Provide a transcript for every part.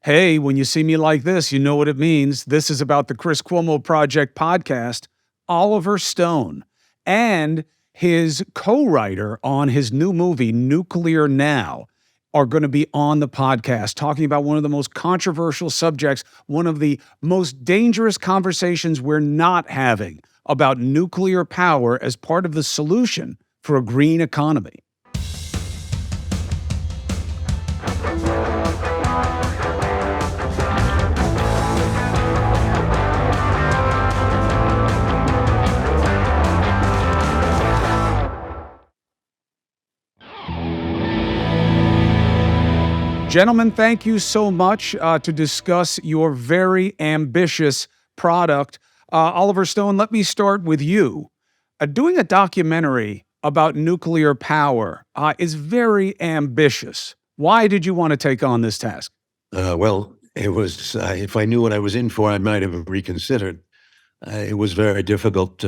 Hey, when you see me like this, you know what it means. This is about the Chris Cuomo Project podcast. Oliver Stone and his co writer on his new movie, Nuclear Now, are going to be on the podcast talking about one of the most controversial subjects, one of the most dangerous conversations we're not having about nuclear power as part of the solution for a green economy. Gentlemen, thank you so much to discuss your very ambitious product. Oliver Stone, let me start with you. Doing a documentary about nuclear power is very ambitious. Why did you want to take on this task? Well, it was, if I knew what I was in for, I might have reconsidered. It was very difficult,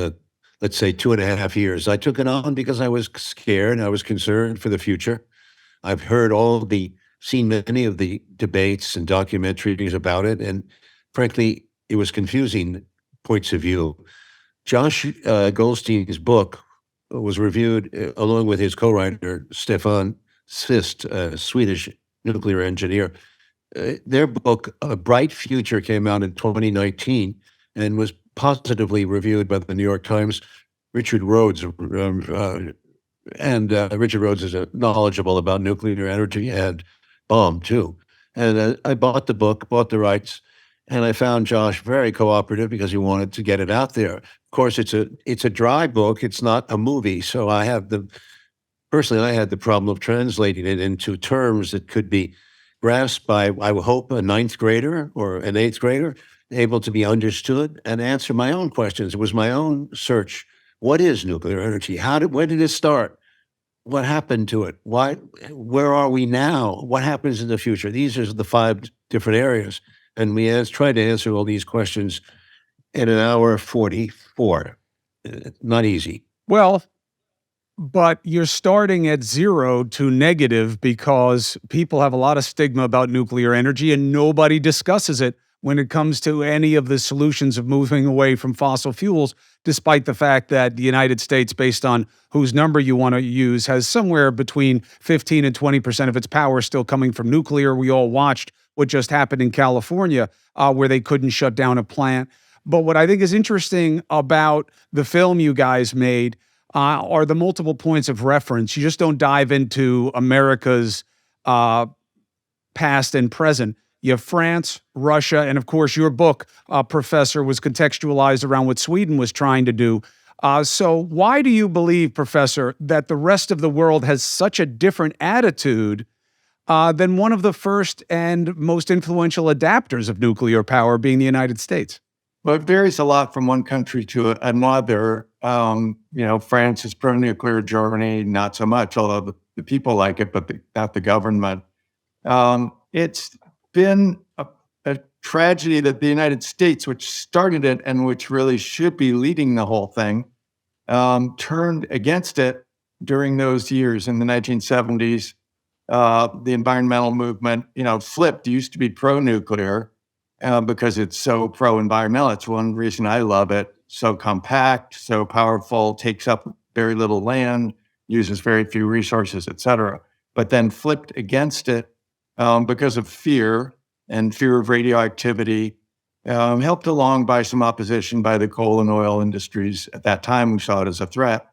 let's say 2.5 years. I took it on because I was scared. I was concerned for the future. I've seen many of the debates and documentaries about it. And frankly, it was confusing points of view. Josh Goldstein's book was reviewed along with his co-writer, Stefan Svist, a Swedish nuclear engineer. Their book, A Bright Future, came out in 2019 and was positively reviewed by the New York Times. Richard Rhodes, Richard Rhodes is knowledgeable about nuclear energy and bomb too. And I bought the book, bought the rights, and I found Josh very cooperative because he wanted to get it out there. Of course, it's a dry book. It's not a movie, so I had the problem of translating it into terms that could be grasped by, I would hope, a ninth grader or an eighth grader, able to be understood and answer my own questions. It was my own search. What is nuclear energy? When did it start? What happened to it? Where are we now? What happens in the future? These are the 5 different areas. And we tried to answer all these questions in an hour 44. Not easy. Well, but you're starting at zero to negative because people have a lot of stigma about nuclear energy and nobody discusses it when it comes to any of the solutions of moving away from fossil fuels, despite the fact that the United States, based on whose number you want to use, has somewhere between 15 and 20% of its power still coming from nuclear. We all watched what just happened in California, where they couldn't shut down a plant. But what I think is interesting about the film you guys made are the multiple points of reference. You just don't dive into America's past and present. You have France, Russia, and of course, your book, Professor, was contextualized around what Sweden was trying to do. So why do you believe, Professor, that the rest of the world has such a different attitude than one of the first and most influential adapters of nuclear power, being the United States? Well, it varies a lot from one country to another. France is pro-nuclear, Germany, not so much, although the people like it, but not the government. It's been a tragedy that the United States, which started it and which really should be leading the whole thing, turned against it during those years in the 1970s. The environmental movement, flipped. It used to be pro-nuclear because it's so pro-environmental. It's one reason I love it. So compact, so powerful, takes up very little land, uses very few resources, et cetera. But then flipped against it because of fear of radioactivity, helped along by some opposition by the coal and oil industries. At that time, we saw it as a threat.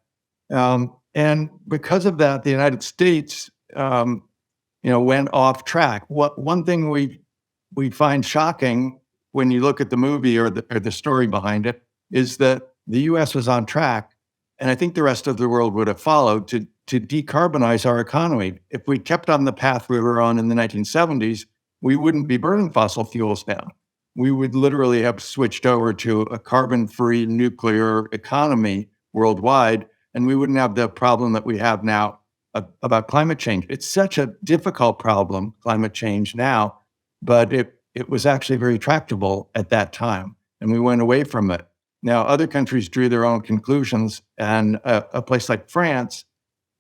And because of that, the United States, went off track. One thing we find shocking when you look at the movie or the story behind it is that the U.S. was on track, and I think the rest of the world would have followed to decarbonize our economy. If we kept on the path we were on in the 1970s, we wouldn't be burning fossil fuels now. We would literally have switched over to a carbon-free nuclear economy worldwide, and we wouldn't have the problem that we have now about climate change. It's such a difficult problem, climate change now, but it was actually very tractable at that time, and we went away from it. Now, other countries drew their own conclusions, and a place like France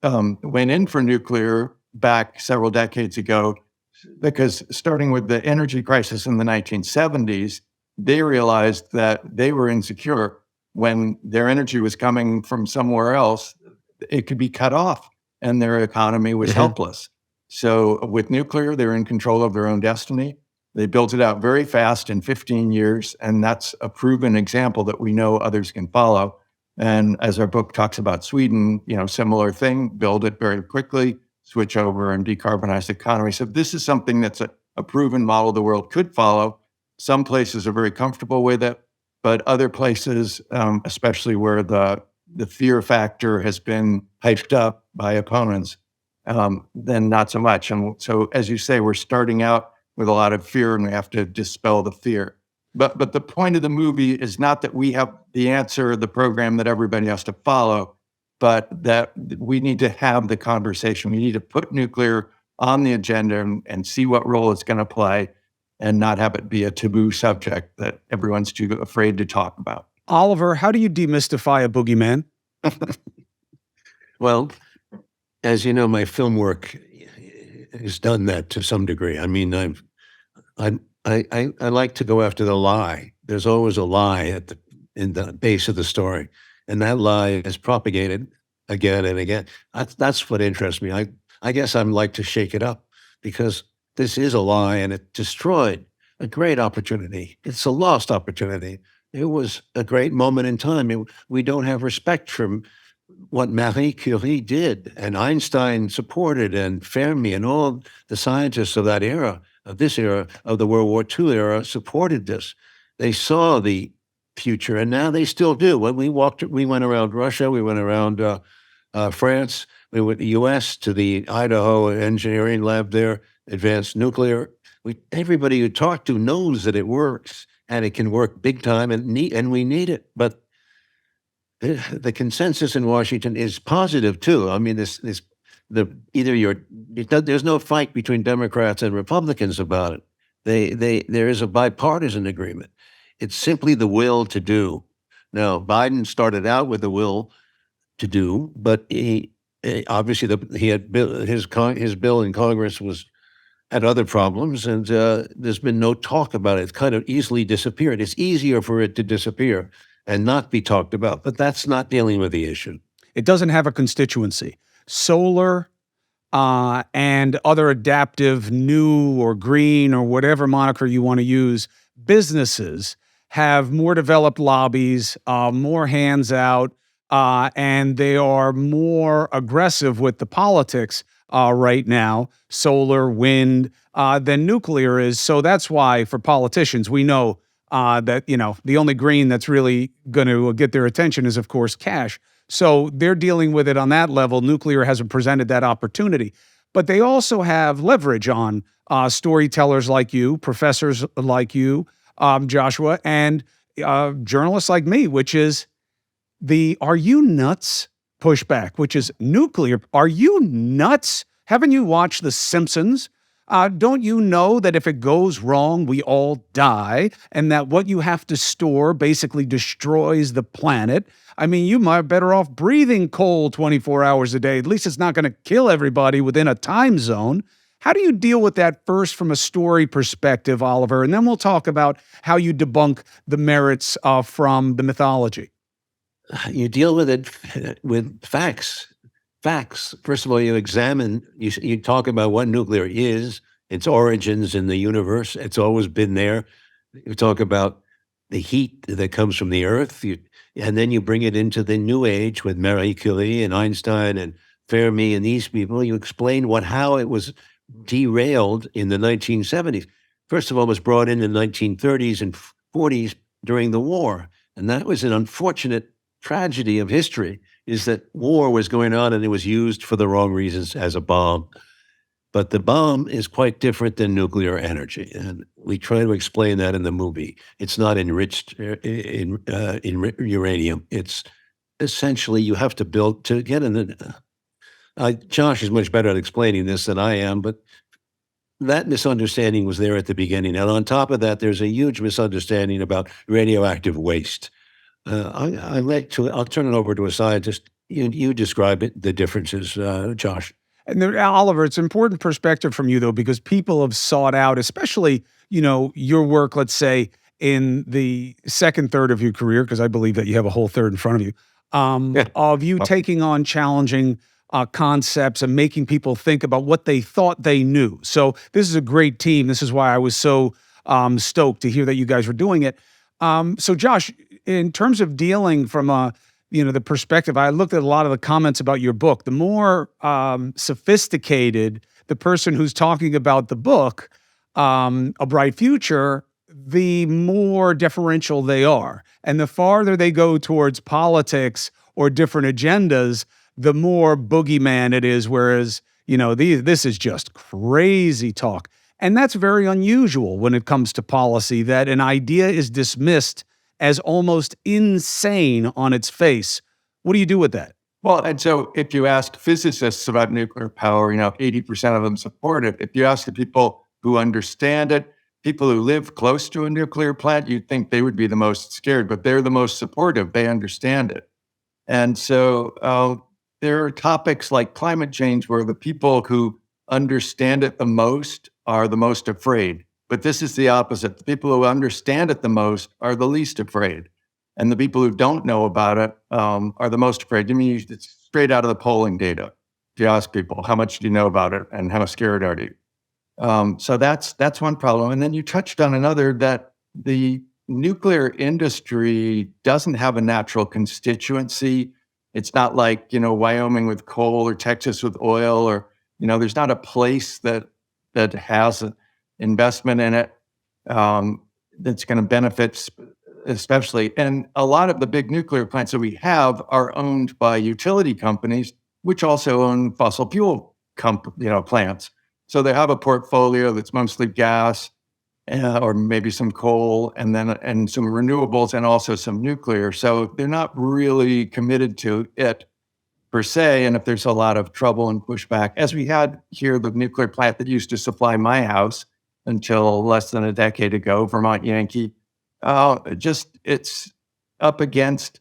went in for nuclear back several decades ago, because starting with the energy crisis in the 1970s, they realized that they were insecure when their energy was coming from somewhere else. It could be cut off and their economy was helpless. So with nuclear, they're in control of their own destiny. They built it out very fast in 15 years, and that's a proven example that we know others can follow. And as our book talks about Sweden, similar thing, build it very quickly, switch over and decarbonize the economy. So this is something that's a proven model the world could follow. Some places are very comfortable with it, but other places, especially where the fear factor has been hyped up by opponents, then not so much. And so, as you say, we're starting out with a lot of fear and we have to dispel the fear. But the point of the movie is not that we have the answer, the program that everybody has to follow, but that we need to have the conversation. We need to put nuclear on the agenda and see what role it's going to play and not have it be a taboo subject that everyone's too afraid to talk about. Oliver, how do you demystify a boogeyman? Well, as you know, my film work has done that to some degree. I mean, I like to go after the lie. There's always a lie in the base of the story, and that lie is propagated again and again. That's what interests me. I guess I'm like to shake it up because this is a lie, and it destroyed a great opportunity. It's a lost opportunity. It was a great moment in time. We don't have respect for what Marie Curie did, and Einstein supported, and Fermi, and all the scientists of that era, of this era, of the World War II era, supported this. They saw the future, and now they still do. When we went around Russia, we went around France, we went to the U.S. to the Idaho engineering lab there, advanced nuclear. Everybody you talk to knows that it works, and it can work big time, and we need it. But the consensus in Washington is positive too. I mean, there's no fight between Democrats and Republicans about it. There is a bipartisan agreement. It's simply the will to do. Now, Biden started out with the will to do, but obviously he had his bill in Congress had other problems, and there's been no talk about it. It's kind of easily disappeared. It's easier for it to disappear and not be talked about, but that's not dealing with the issue. It doesn't have a constituency. Solar and other adaptive, new or green or whatever moniker you want to use, businesses have more developed lobbies, more hands out, and they are more aggressive with the politics right now, solar, wind, than nuclear is. So that's why for politicians, we know that, the only green that's really going to get their attention is, of course, cash. So they're dealing with it on that level. Nuclear hasn't presented that opportunity. But they also have leverage on storytellers like you, professors like you, Joshua, and journalists like me, which is the "are you nuts" pushback, which is nuclear. Are you nuts? Haven't you watched The Simpsons? Don't you know that if it goes wrong, we all die, and that what you have to store basically destroys the planet? I mean, you might be better off breathing coal 24 hours a day. At least it's not going to kill everybody within a time zone. How do you deal with that first from a story perspective, Oliver? And then we'll talk about how you debunk the merits from the mythology. You deal with it with facts. Facts. First of all, you talk about what nuclear is, its origins in the universe. It's always been there. You talk about the heat that comes from the earth, and then you bring it into the new age with Marie Curie and Einstein and Fermi and these people. You explain how it was derailed in the 1970s. First of all, it was brought in the 1930s and 40s during the war, and that was an unfortunate tragedy of history, is that war was going on and it was used for the wrong reasons as a bomb. But the bomb is quite different than nuclear energy, and we try to explain that in the movie. It's not enriched in uranium. It's essentially you have to build to get in the. Josh is much better at explaining this than I am, but that misunderstanding was there at the beginning. And on top of that, there's a huge misunderstanding about radioactive waste. I'll turn it over to a scientist. You describe it, the differences, Josh. And there, Oliver, it's important perspective from you though, because people have sought out, especially, your work, let's say in the second third of your career, because I believe that you have a whole third in front of you, Yeah. of you Well, taking on challenging concepts and making people think about what they thought they knew. So this is a great team. This is why I was so stoked to hear that you guys were doing it. So Josh, in terms of dealing from the perspective, I looked at a lot of the comments about your book. The more sophisticated the person who's talking about the book, A Bright Future, the more deferential they are. And the farther they go towards politics or different agendas, the more boogeyman it is. Whereas, this is just crazy talk. And that's very unusual when it comes to policy, that an idea is dismissed as almost insane on its face. What do you do with that? well, and so if you asked physicists about nuclear power, 80% of them support it. If you ask the people who understand it, people who live close to a nuclear plant, you'd think they would be the most scared, but they're the most supportive. They understand it. And so there are topics like climate change where the people who understand it the most are the most afraid. But this is the opposite. The people who understand it the most are the least afraid. And the people who don't know about it are the most afraid. I mean, it's straight out of the polling data. If you ask people, how much do you know about it and how scared are you? So that's one problem. And then you touched on another, that the nuclear industry doesn't have a natural constituency. It's not like, Wyoming with coal or Texas with oil, or, there's not a place that has an investment in it that's going to benefit especially. And a lot of the big nuclear plants that we have are owned by utility companies, which also own fossil fuel plants. So they have a portfolio that's mostly gas, or maybe some coal, and some renewables, and also some nuclear. So they're not really committed to it per se. And if there's a lot of trouble and pushback, as we had here, the nuclear plant that used to supply my house until less than a decade ago, Vermont Yankee, it's up against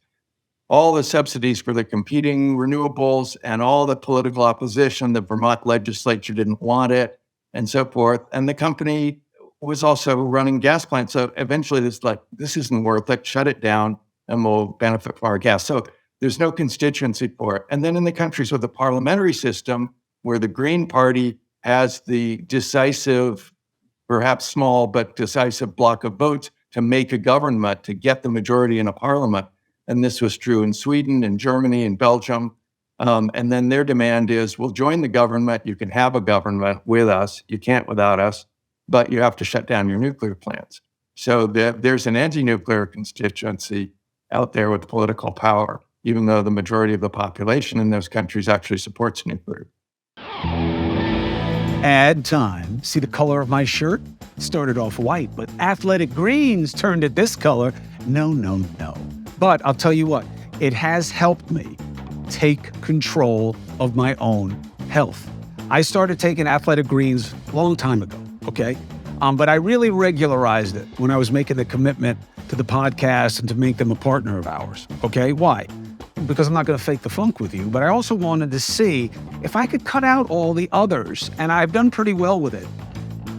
all the subsidies for the competing renewables and all the political opposition. The Vermont legislature didn't want it, and so forth. And the company was also running gas plants. So eventually this isn't worth it, shut it down, and we'll benefit from our gas. So there's no constituency for it. And then in the countries with a parliamentary system, where the Green Party has the decisive, perhaps small, but decisive block of votes to make a government, to get the majority in a parliament. And this was true in Sweden, in Germany, in Belgium. And then their demand is, we'll join the government. You can have a government with us. You can't without us, but you have to shut down your nuclear plants. So there's an anti-nuclear constituency out there with political power, even though the majority of the population in those countries actually supports nuclear. Ad time. See the color of my shirt? Started off white, but Athletic Greens turned it this color. No. But I'll tell you what, it has helped me take control of my own health. I started taking Athletic Greens a long time ago, okay? But I really regularized it when I was making the commitment to the podcast and to make them a partner of ours, okay? Why? Because I'm not going to fake the funk with you, but I also wanted to see if I could cut out all the others, and I've done pretty well with it.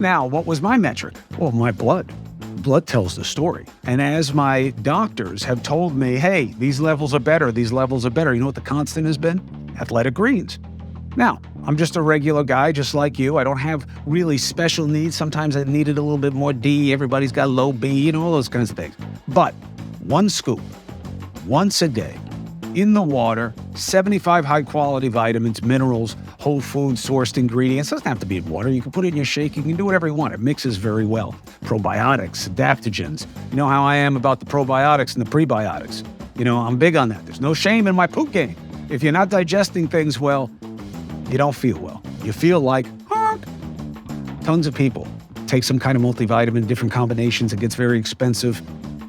Now, what was my metric? Well, my blood. Blood tells the story. And as my doctors have told me, hey, these levels are better, you know what the constant has been? Athletic Greens. Now, I'm just a regular guy, just like you. I don't have really special needs. Sometimes I needed a little bit more D. Everybody's got low B, all those kinds of things. But one scoop, once a day, in the water, 75 high-quality vitamins, minerals, whole food sourced ingredients. It doesn't have to be in water. You can put it in your shake. You can do whatever you want. It mixes very well. Probiotics, adaptogens. You know how I am about the probiotics and the prebiotics. I'm big on that. There's no shame in my poop game. If you're not digesting things well, you don't feel well. You feel like, tons of people take some kind of multivitamin, different combinations. It gets very expensive.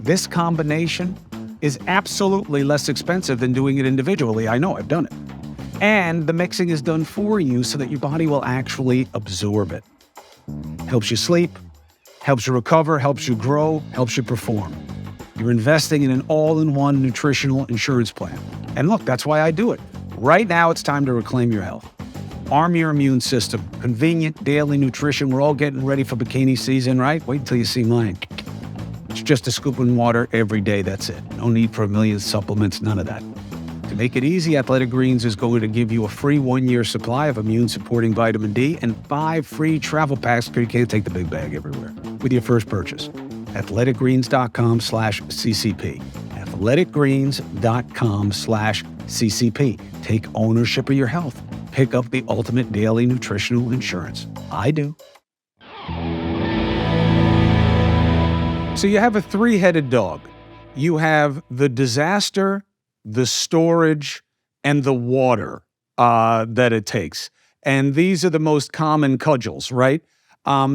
This combination is absolutely less expensive than doing it individually. I know, I've done it. And the mixing is done for you so that your body will actually absorb it. Helps you sleep, helps you recover, helps you grow, helps you perform. You're investing in an all-in-one nutritional insurance plan. And look, that's why I do it. Right now, it's time to reclaim your health. Arm your immune system. Convenient daily nutrition. We're all getting ready for bikini season, right? Wait till you see mine. It's just a scoop of water every day. That's it. No need for a million supplements, none of that. To make it easy, Athletic Greens is going to give you a free 1-year supply of immune-supporting vitamin D and 5 free travel packs so you can't take the big bag everywhere with your first purchase. athleticgreens.com/CCP. athleticgreens.com/CCP. Take ownership of your health. Pick up the ultimate daily nutritional insurance. I do. So you have a three-headed dog. You have the disaster, the storage, and the water that it takes. And these are the most common cudgels, right?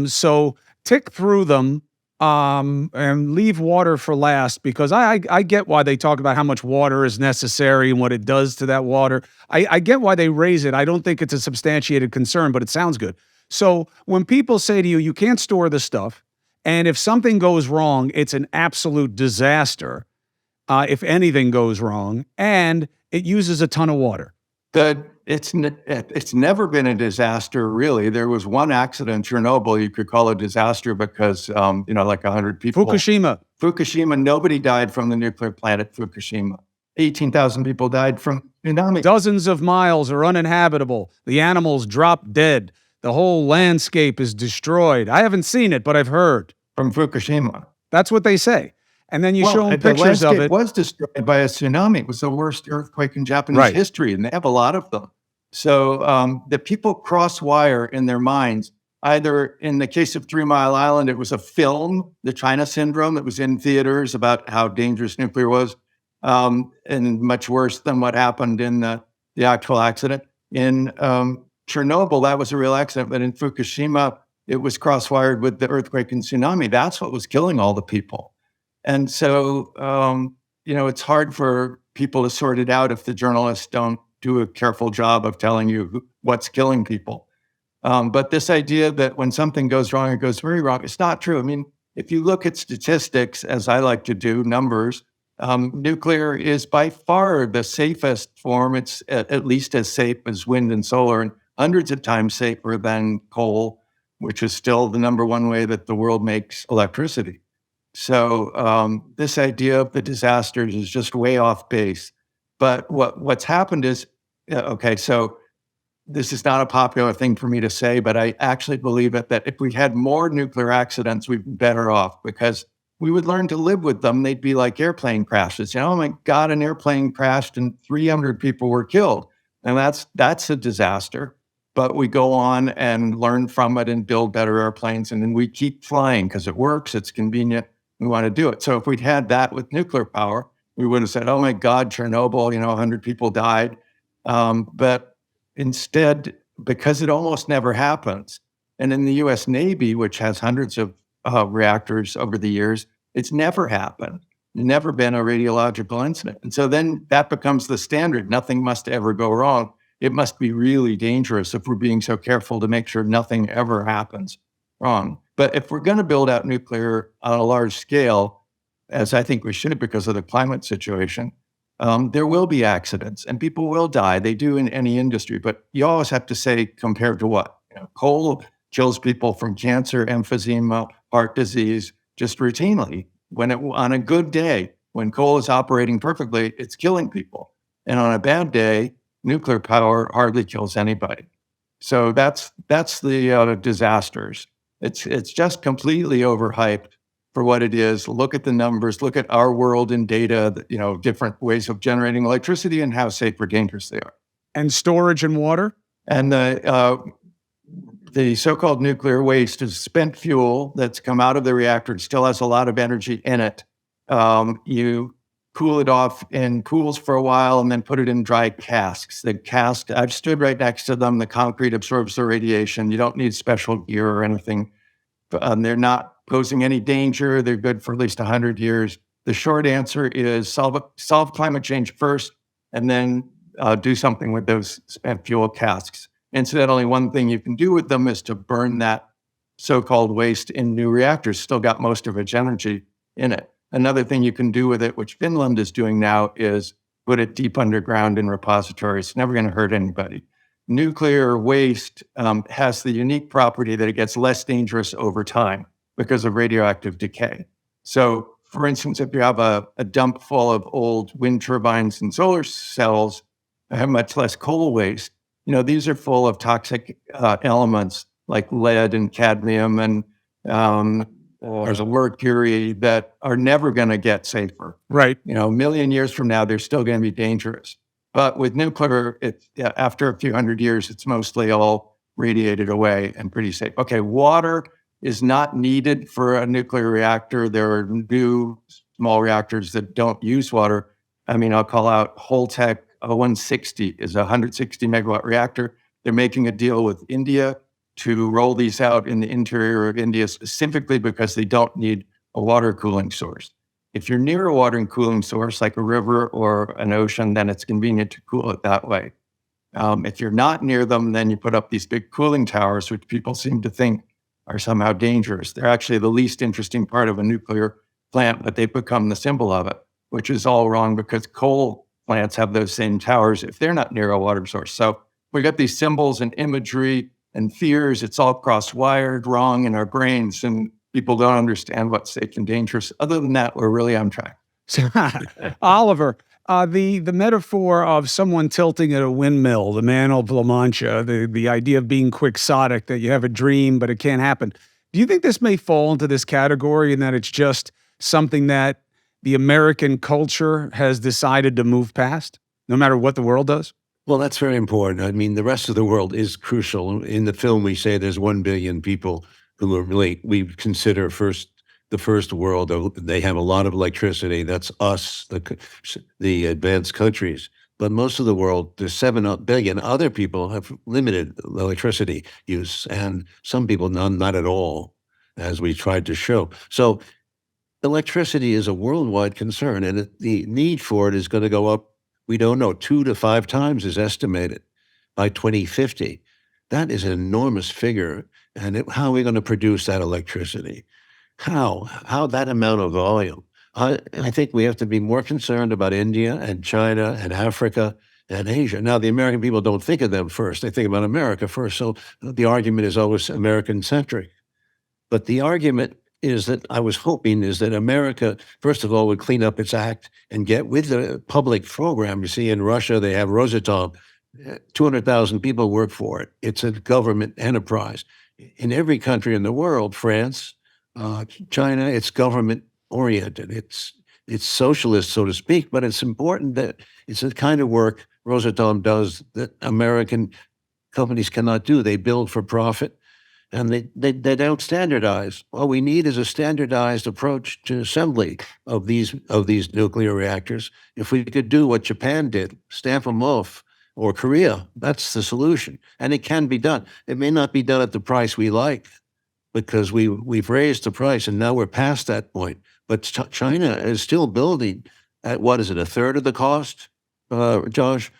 So tick through them and leave water for last, because I get why they talk about how much water is necessary and what it does to that water. I get why they raise it. I don't think it's a substantiated concern, but it sounds good. So when people say to you, you can't store the stuff, and if something goes wrong, it's an absolute disaster. If anything goes wrong, and it uses a ton of water. It's never been a disaster, really. There was one accident, Chernobyl, you could call it a disaster because, like 100 people. Fukushima, nobody died from the nuclear plant at Fukushima. 18,000 people died from tsunami. Dozens of miles are uninhabitable. The animals drop dead. The whole landscape is destroyed. I haven't seen it, but I've heard. From Fukushima. That's what they say. And then you show them pictures of it. It was destroyed by a tsunami. It was the worst earthquake in Japanese history, and they have a lot of them. So the people cross-wire in their minds. Either in the case of 3 Mile Island, it was a film, the China Syndrome, that was in theaters about how dangerous nuclear was, and much worse than what happened in the actual accident. In Chernobyl, that was a real accident, but in Fukushima, it was cross-wired with the earthquake and tsunami. That's what was killing all the people. And so, it's hard for people to sort it out if the journalists don't do a careful job of telling you what's killing people. But this idea that when something goes wrong, it goes very wrong, it's not true. I mean, if you look at statistics, as I like to do, numbers, nuclear is by far the safest form. It's at least as safe as wind and solar, and hundreds of times safer than coal, which is still the number one way that the world makes electricity. So this idea of the disasters is just way off base. But what's happened is, so this is not a popular thing for me to say, but I actually believe that if we had more nuclear accidents, we'd be better off, because we would learn to live with them. They'd be like airplane crashes. Oh my God, an airplane crashed and 300 people were killed. And that's a disaster. But we go on and learn from it and build better airplanes. And then we keep flying because it works, it's convenient, we want to do it. So if we'd had that with nuclear power, we would have said, oh my God, Chernobyl, 100 people died. But instead, because it almost never happens, and in the US Navy, which has hundreds of reactors over the years, it's never happened. Never been a radiological incident. And so then that becomes the standard. Nothing must ever go wrong. It must be really dangerous if we're being so careful to make sure nothing ever happens wrong. But if we're going to build out nuclear on a large scale, as I think we should because of the climate situation, there will be accidents and people will die. They do in any industry, but you always have to say compared to what? Coal kills people from cancer, emphysema, heart disease, just routinely. On a good day, when coal is operating perfectly, it's killing people. And on a bad day, nuclear power hardly kills anybody. So that's the disasters. It's just completely overhyped for what it is. Look at the numbers. Look at our world in data. Different ways of generating electricity and how safe or dangerous they are. And storage and water. And the so-called nuclear waste is spent fuel that's come out of the reactor. It still has a lot of energy in it. You cool it off in pools for a while and then put it in dry casks. The cask, I've stood right next to them. The concrete absorbs the radiation. You don't need special gear or anything. They're not posing any danger. They're good for at least 100 years. The short answer is solve climate change first, and then do something with those spent fuel casks. Incidentally, one thing you can do with them is to burn that so-called waste in new reactors. Still got most of its energy in it. Another thing you can do with it, which Finland is doing now, is put it deep underground in repositories. It's never going to hurt anybody. nuclear waste has the unique property that it gets less dangerous over time because of radioactive decay. So, for instance, if you have a dump full of old wind turbines and solar cells that have much less coal waste, these are full of toxic elements like lead and cadmium and there's a mercury that are never going to get safer. Right. A million years from now, they're still going to be dangerous. But with nuclear, after a few hundred years, it's mostly all radiated away and pretty safe. Okay, water is not needed for a nuclear reactor. There are new small reactors that don't use water. I mean, I'll call out Holtec 0160 is a 160 megawatt reactor. They're making a deal with India to roll these out in the interior of India specifically because they don't need a water cooling source. If you're near a water and cooling source like a river or an ocean, then it's convenient to cool it that way. If you're not near them, then you put up these big cooling towers, which people seem to think are somehow dangerous. They're actually the least interesting part of a nuclear plant, but they've become the symbol of it, which is all wrong because coal plants have those same towers if they're not near a water source. So we got these symbols and imagery and fears. It's all cross-wired wrong in our brains, and people don't understand what's safe and dangerous. Other than that, we're really on track. Oliver, the metaphor of someone tilting at a windmill, the man of La Mancha, the idea of being quixotic, that you have a dream but it can't happen. Do you think this may fall into this category and that it's just something that the American culture has decided to move past, no matter what the world does? Well, that's very important. I mean, the rest of the world is crucial. In the film, we say there's 1 billion people who are really, we consider the first world. They have a lot of electricity. That's us, the advanced countries. But most of the world, there's 7 billion other people have limited electricity use, and some people not at all, as we tried to show. So electricity is a worldwide concern, and the need for it is going to go up. We don't know, 2 to 5 times is estimated by 2050. That is an enormous figure. And how are we going to produce that electricity? How that amount of volume? I think we have to be more concerned about India and China and Africa and Asia. Now, the American people don't think of them first. They think about America first. So the argument is always American-centric. But the argument is that I was hoping is that America, first of all, would clean up its act and get with the public program. You see, in Russia, they have Rosatom. 200,000 people work for it. It's a government enterprise. In every country in the world, France, China, it's government-oriented. It's socialist, so to speak, but it's important that it's the kind of work Rosatom does that American companies cannot do. They build for profit. And they don't standardize. All we need is a standardized approach to assembly of these nuclear reactors. If we could do what Japan did, stamp them off, or Korea, that's the solution. And it can be done. It may not be done at the price we like, because we've raised the price and now we're past that point. But China is still building at, what is it, a third of the cost, Josh?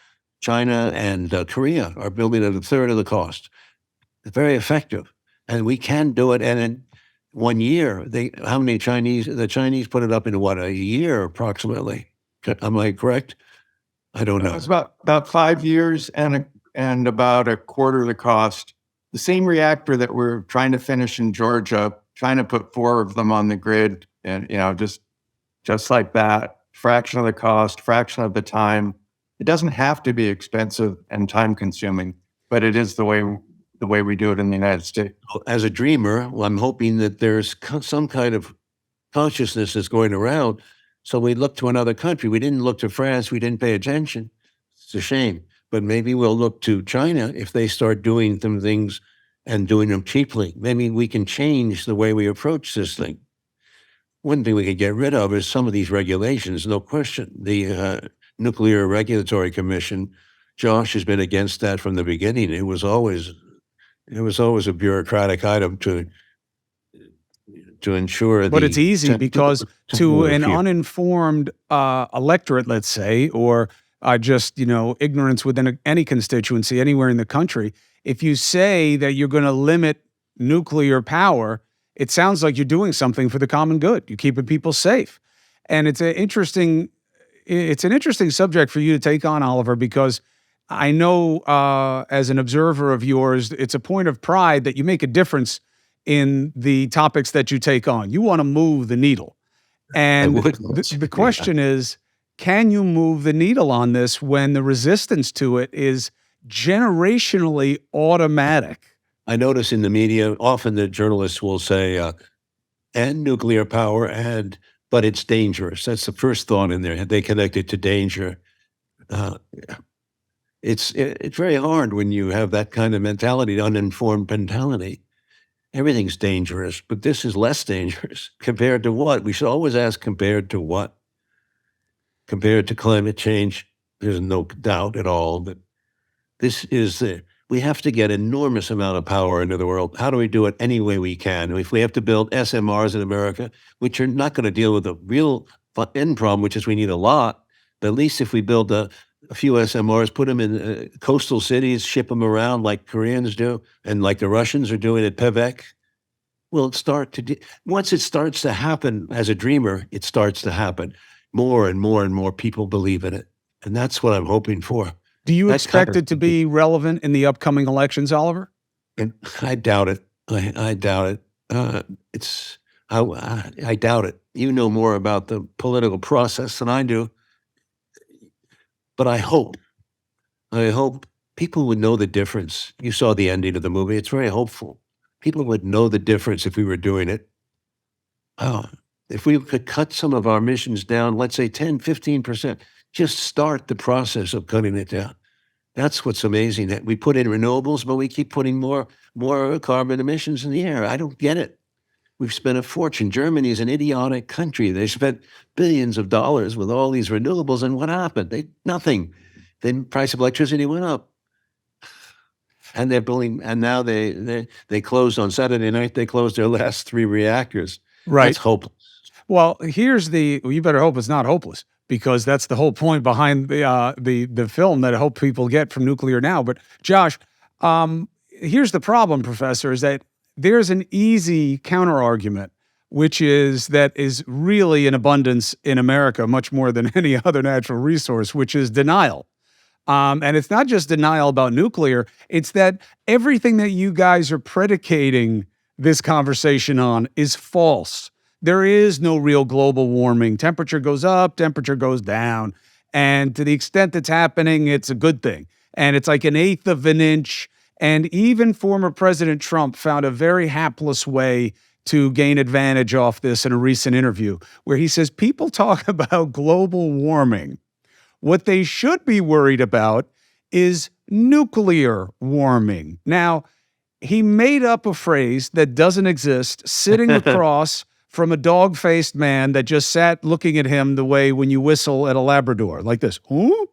China and Korea are building at a third of the cost. It's very effective. And we can do it. And in 1 year, the Chinese put it up in what, a year approximately? Am I correct? I don't know. It's about 5 years and about a quarter of the cost. The same reactor that we're trying to finish in Georgia, trying to put 4 of them on the grid, and just like that, fraction of the cost, fraction of the time. It doesn't have to be expensive and time consuming, but it is the way we do it in the United States. As a dreamer, I'm hoping that there's some kind of consciousness that's going around. So we look to another country. We didn't look to France. We didn't pay attention. It's a shame. But maybe we'll look to China if they start doing some things and doing them cheaply. Maybe we can change the way we approach this thing. One thing we could get rid of is some of these regulations, no question. The Nuclear Regulatory Commission, Josh has been against that from the beginning. It was always a bureaucratic item to ensure. But it's easy because to an uninformed electorate, let's say, or just ignorance within any constituency anywhere in the country, if you say that you're going to limit nuclear power, it sounds like you're doing something for the common good. You're keeping people safe, and it's an interesting subject for you to take on, Oliver, because I know as an observer of yours, it's a point of pride that you make a difference in the topics that you take on. You want to move the needle. I And wouldn't. the Yeah. question is, can you move the needle on this when the resistance to it is generationally automatic? I notice in the media, often the journalists will say, and nuclear power, but it's dangerous. That's the first thought in there. They connect it to danger. Uh, it's very hard when you have that kind of mentality, uninformed mentality. Everything's dangerous, but this is less dangerous compared to what? We should always ask compared to what? Compared to climate change, there's no doubt at all that this is we have to get enormous amount of power into the world. How do we do it? Any way we can. If we have to build SMRs in America, which are not going to deal with the real end problem, which is we need a lot, but at least if we build a few SMRs, put them in coastal cities, ship them around like Koreans do, and like the Russians are doing at Pevek, will start to once it starts to happen as a dreamer, it starts to happen. More and more and more people believe in it. And that's what I'm hoping for. Do you That kind expect of it to be relevant in the upcoming elections, Oliver? and I doubt it. I doubt it. It's I doubt it. You know more about the political process than I do, but I hope people would know the difference. You saw the ending of the movie. It's very hopeful. People would know the difference if we were doing it. Oh, if we could cut some of our emissions down, let's say 10, 15%, just start the process of cutting it down. That's what's amazing, that we put in renewables, but we keep putting more carbon emissions in the air. I don't get it. We've spent a fortune. Germany is an idiotic country. They spent billions of dollars with all these renewables, and what happened? Nothing. Then price of electricity went up. And they're building, and now they closed on Saturday night, they closed their last 3 reactors. That's Right. hopeless. Well, you better hope it's not hopeless because that's the whole point behind the film that I hope people get from Nuclear Now. But Josh, here's the problem, Professor, is that there's an easy counter argument, which is that is really in abundance in America, much more than any other natural resource, which is denial. And it's not just denial about nuclear, it's that everything that you guys are predicating this conversation on is false. There is no real global warming. Temperature goes up, temperature goes down. And to the extent that's happening, it's a good thing. And it's like an eighth of an inch. And even former President Trump found a very hapless way to gain advantage off this in a recent interview, where he says people talk about global warming. What they should be worried about is nuclear warming. Now, he made up a phrase that doesn't exist, sitting across from a dog-faced man that just sat looking at him the way when you whistle at a Labrador, like this. Huh?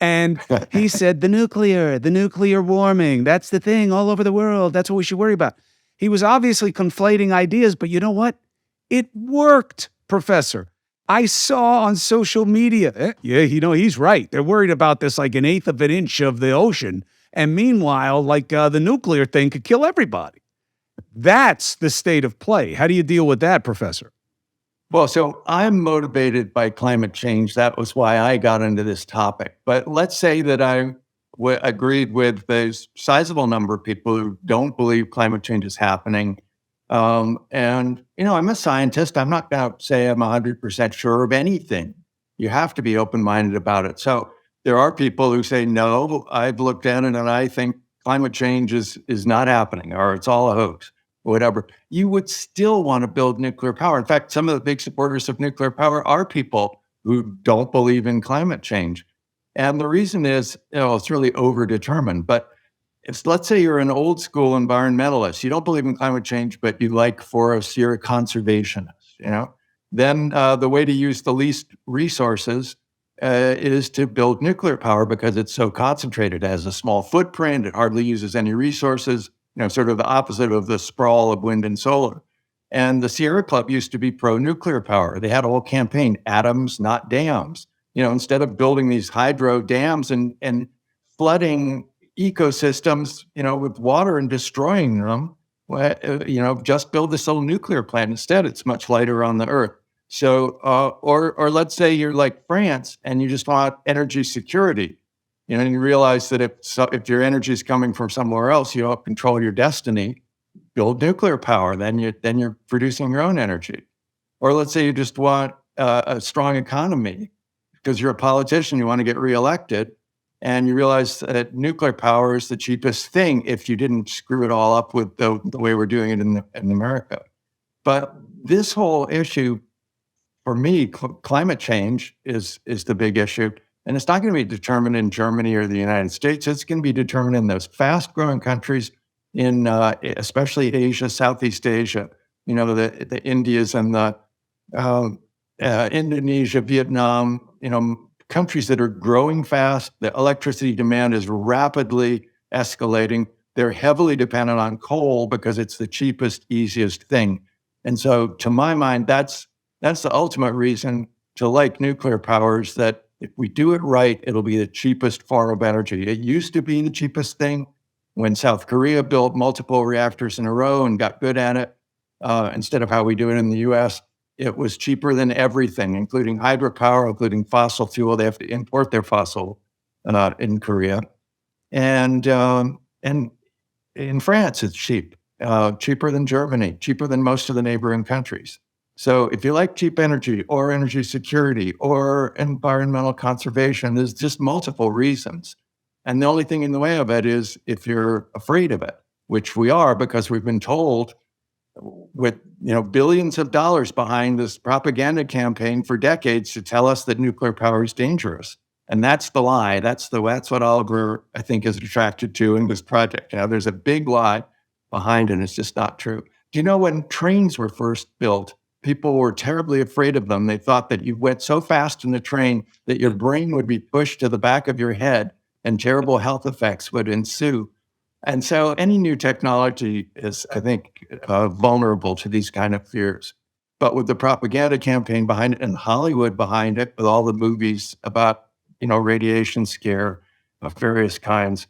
And he said, the nuclear warming, that's the thing all over the world. That's what we should worry about. He was obviously conflating ideas, but you know what? It worked, Professor. I saw on social media, yeah, he's right. They're worried about this like an eighth of an inch of the ocean. And meanwhile, like the nuclear thing could kill everybody. That's the state of play. How do you deal with that, Professor? Well, so I'm motivated by climate change. That was why I got into this topic. But let's say that I agreed with a sizable number of people who don't believe climate change is happening. And, I'm a scientist. I'm not going to say I'm 100% sure of anything. You have to be open-minded about it. So there are people who say, no, I've looked at it and I think climate change is not happening, or it's all a hoax, or whatever. You would still want to build nuclear power. In fact, some of the big supporters of nuclear power are people who don't believe in climate change. And the reason is, it's really overdetermined. But let's say you're an old school environmentalist, you don't believe in climate change, but you like forests, you're a conservationist, then the way to use the least resources is to build nuclear power because it's so concentrated. It has a small footprint, it hardly uses any resources, sort of the opposite of the sprawl of wind and solar. And the Sierra Club used to be pro-nuclear power. They had a whole campaign, atoms, not dams. Instead of building these hydro dams and flooding ecosystems, with water and destroying them, just build this little nuclear plant instead. It's much lighter on the earth. So, or let's say you're like France and you just want energy security. And you realize that if your energy is coming from somewhere else, you don't control your destiny. Build nuclear power, then you're producing your own energy. Or let's say you just want a strong economy because you're a politician, you want to get reelected, and you realize that nuclear power is the cheapest thing if you didn't screw it all up with the way we're doing it in America. But this whole issue, for me, climate change is the big issue. And it's not going to be determined in Germany or the United States. It's going to be determined in those fast-growing countries in especially Asia, Southeast Asia. The Indias and the Indonesia, Vietnam. Countries that are growing fast. The electricity demand is rapidly escalating. They're heavily dependent on coal because it's the cheapest, easiest thing. And so, to my mind, that's the ultimate reason to like nuclear power, is that if we do it right, it'll be the cheapest form of energy. It used to be the cheapest thing when South Korea built multiple reactors in a row and got good at it, instead of how we do it in the US. It was cheaper than everything, including hydropower, including fossil fuel. They have to import their fossil in Korea. And in France, it's cheap, cheaper than Germany, cheaper than most of the neighboring countries. So if you like cheap energy or energy security or environmental conservation, there's just multiple reasons. And the only thing in the way of it is if you're afraid of it, which we are, because we've been told with billions of dollars behind this propaganda campaign for decades to tell us that nuclear power is dangerous. And that's the lie. That's what Oliver, I think, is attracted to in this project. There's a big lie behind it. It's just not true. Do you know when trains were first built, people were terribly afraid of them. They thought that you went so fast in the train that your brain would be pushed to the back of your head and terrible health effects would ensue. And so any new technology is, I think, vulnerable to these kind of fears. But with the propaganda campaign behind it and Hollywood behind it, with all the movies about, radiation scare of various kinds,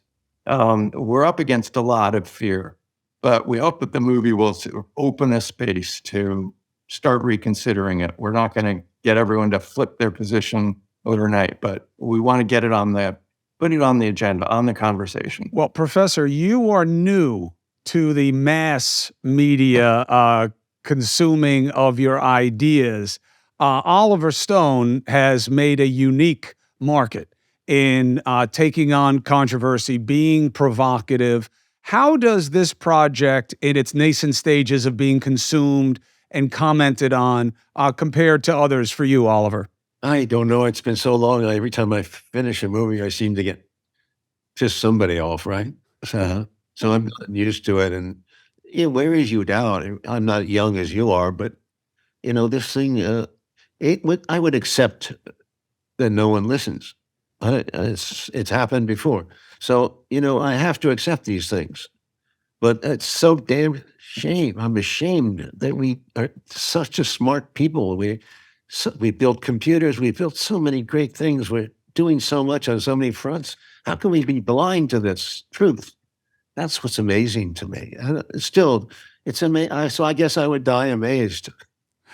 we're up against a lot of fear. But we hope that the movie will sort of open a space to start reconsidering it. We're not going to get everyone to flip their position overnight, but we want to put it on the agenda, on the conversation. Well, Professor, you are new to the mass media consuming of your ideas. Oliver Stone has made a unique market in taking on controversy, being provocative. How does this project, in its nascent stages of being consumed and commented on, compare to others for you, Oliver? I don't know. It's been so long. Every time I finish a movie, I seem to get pissed somebody off, right? So I'm gotten used to it. And it wears you down. I'm not young as you are, but this thing, I would accept that no one listens. It's happened before. So, I have to accept these things. But it's so damn shame. I'm ashamed that we are such a smart people. We built computers. We built so many great things. We're doing so much on so many fronts. How can we be blind to this truth? That's what's amazing to me. Still, it's amazing. So I guess I would die amazed.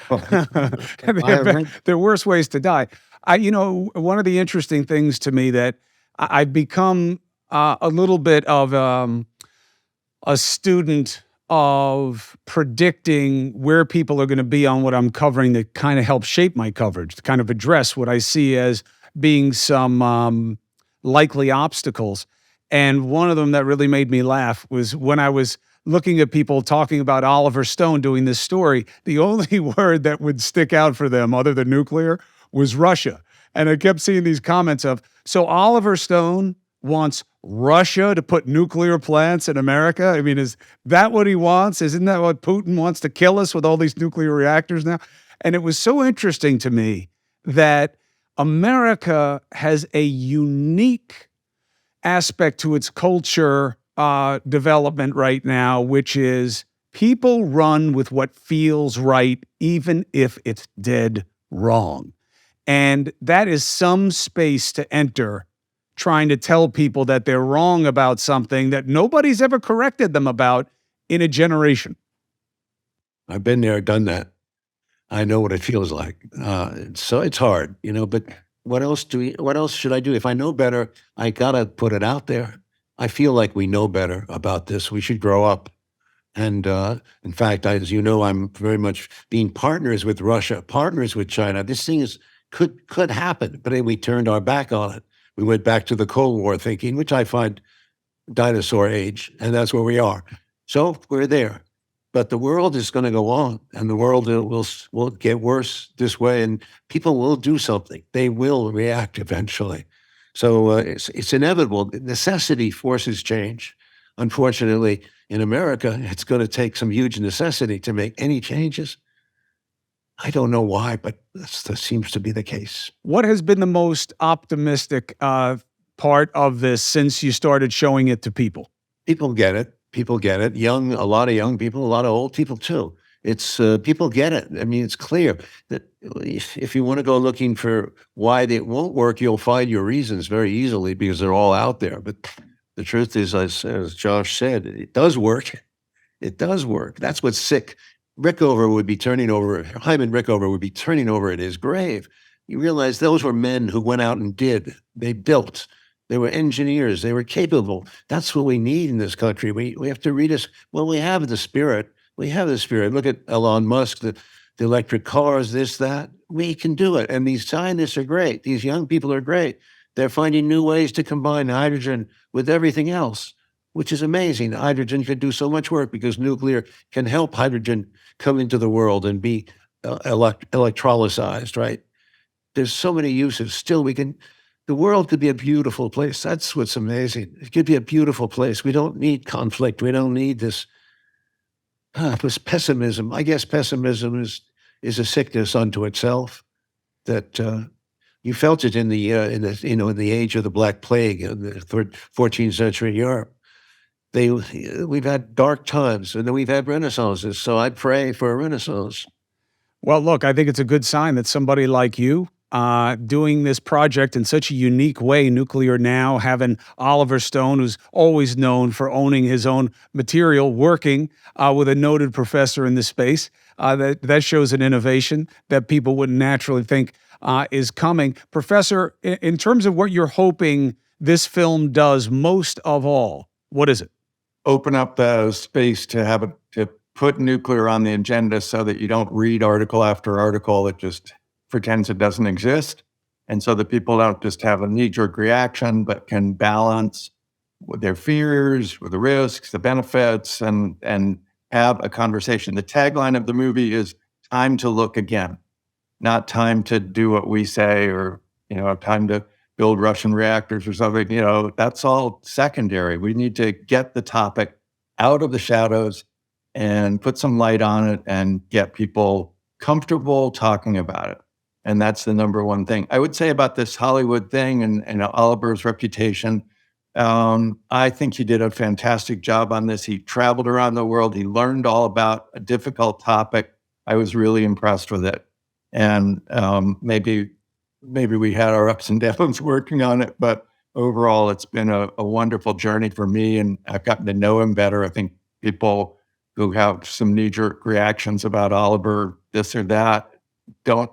There are worse ways to die. One of the interesting things to me that I've become a little bit of a student of predicting where people are going to be on what I'm covering that kind of helps shape my coverage, to kind of address what I see as being some likely obstacles. And one of them that really made me laugh was when I was looking at people talking about Oliver Stone doing this story, the only word that would stick out for them other than nuclear was Russia. And I kept seeing these comments of, so Oliver Stone wants Russia to put nuclear plants in America? I mean, is that what he wants? Isn't that what Putin wants, to kill us with all these nuclear reactors now? And it was so interesting to me that America has a unique aspect to its culture development right now, which is people run with what feels right, even if it's dead wrong. And that is some space to enter, trying to tell people that they're wrong about something that nobody's ever corrected them about in a generation. I've been there, done that. I know what it feels like. So it's hard, but what else should I do? If I know better, I gotta put it out there. I feel like we know better about this. We should grow up. And in fact, as you know, I'm very much being partners with Russia, partners with China. This thing could happen, but then we turned our back on it. We went back to the Cold War thinking, which I find dinosaur age, and that's where we are. So we're there. But the world is going to go on, and the world will get worse this way, and people will do something. They will react eventually. So it's inevitable. Necessity forces change. Unfortunately, in America, it's going to take some huge necessity to make any changes. I don't know why, but that seems to be the case. What has been the most optimistic part of this since you started showing it to people? People get it. People get it. A lot of young people, a lot of old people too. It's people get it. I mean, it's clear that if you want to go looking for why it won't work, you'll find your reasons very easily because they're all out there. But the truth is, as Josh said, it does work. It does work. That's what's sick. Hyman Rickover would be turning over at his grave. You realize those were men who went out and did. They built. They were engineers. They were capable. That's what we need in this country. We have to read us. Well, we have the spirit. We have the spirit. Look at Elon Musk, the electric cars, this, that. We can do it. And these scientists are great. These young people are great. They're finding new ways to combine hydrogen with everything else, which is amazing. Hydrogen can do so much work because nuclear can help hydrogen come into the world and be electrolyzed, right? There's so many uses. Still, the world could be a beautiful place. That's what's amazing. It could be a beautiful place. We don't need conflict. We don't need this pessimism. I guess pessimism is a sickness unto itself. That you felt it in the age of the Black Plague in the 14th century Europe. We've had dark times, and then we've had renaissances. So I pray for a renaissance. Well, look, I think it's a good sign that somebody like you doing this project in such a unique way, Nuclear Now, having Oliver Stone, who's always known for owning his own material, working with a noted professor in this space, that shows an innovation that people wouldn't naturally think is coming. Professor, in terms of what you're hoping this film does most of all, what is it? Open up the space to put nuclear on the agenda so that you don't read article after article that just pretends it doesn't exist. And so that people don't just have a knee-jerk reaction, but can balance with their fears, with the risks, the benefits, and have a conversation. The tagline of the movie is time to look again, not time to do what we say or, time to build Russian reactors or something. That's all secondary. We need to get the topic out of the shadows and put some light on it and get people comfortable talking about it. And that's the number one thing. I would say about this Hollywood thing and Oliver's reputation, I think he did a fantastic job on this. He traveled around the world. He learned all about a difficult topic. I was really impressed with it. And maybe we had our ups and downs working on it, but overall, it's been a wonderful journey for me, and I've gotten to know him better. I think people who have some knee-jerk reactions about Oliver, this or that, don't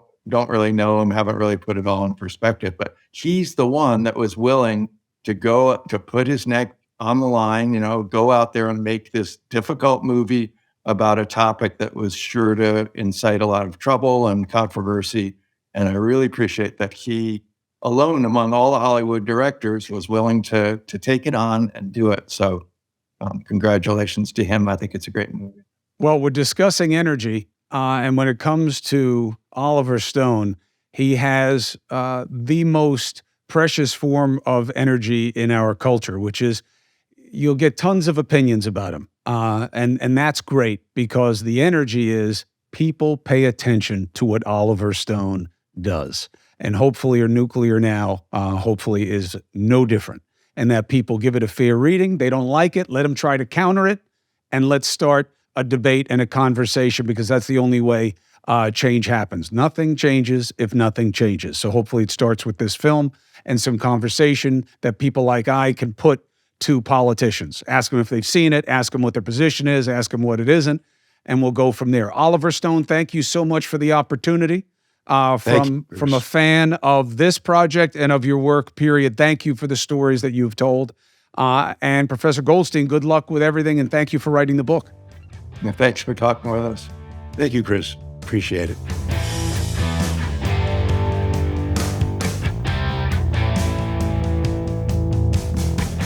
really know him, haven't really put it all in perspective. But he's the one that was willing to go to put his neck on the line, go out there and make this difficult movie about a topic that was sure to incite a lot of trouble and controversy. And I really appreciate that he alone among all the Hollywood directors was willing to take it on and do it. So congratulations to him. I think it's a great movie. Well, we're discussing energy. And when it comes to Oliver Stone, he has the most precious form of energy in our culture, which is you'll get tons of opinions about him. And that's great because the energy is people pay attention to what Oliver Stone does. And hopefully, or Nuclear Now, hopefully is no different. And that people give it a fair reading. They don't like it. Let them try to counter it. And let's start a debate and a conversation because that's the only way change happens. Nothing changes if nothing changes. So hopefully it starts with this film and some conversation that people like I can put to politicians. Ask them if they've seen it. Ask them what their position is. Ask them what it isn't. And we'll go from there. Oliver Stone, thank you so much for the opportunity. Thank you, from a Bruce. fan of this project and of your work, period. Thank you for the stories that you've told. And Professor Goldstein, good luck with everything, and thank you for writing the book. And thanks for talking with us. Thank you, Chris. Appreciate it.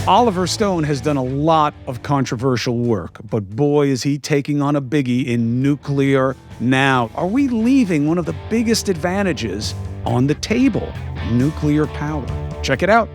Oliver Stone has done a lot of controversial work, but boy, is he taking on a biggie in nuclear now. Are we leaving one of the biggest advantages on the table? Nuclear power. Check it out.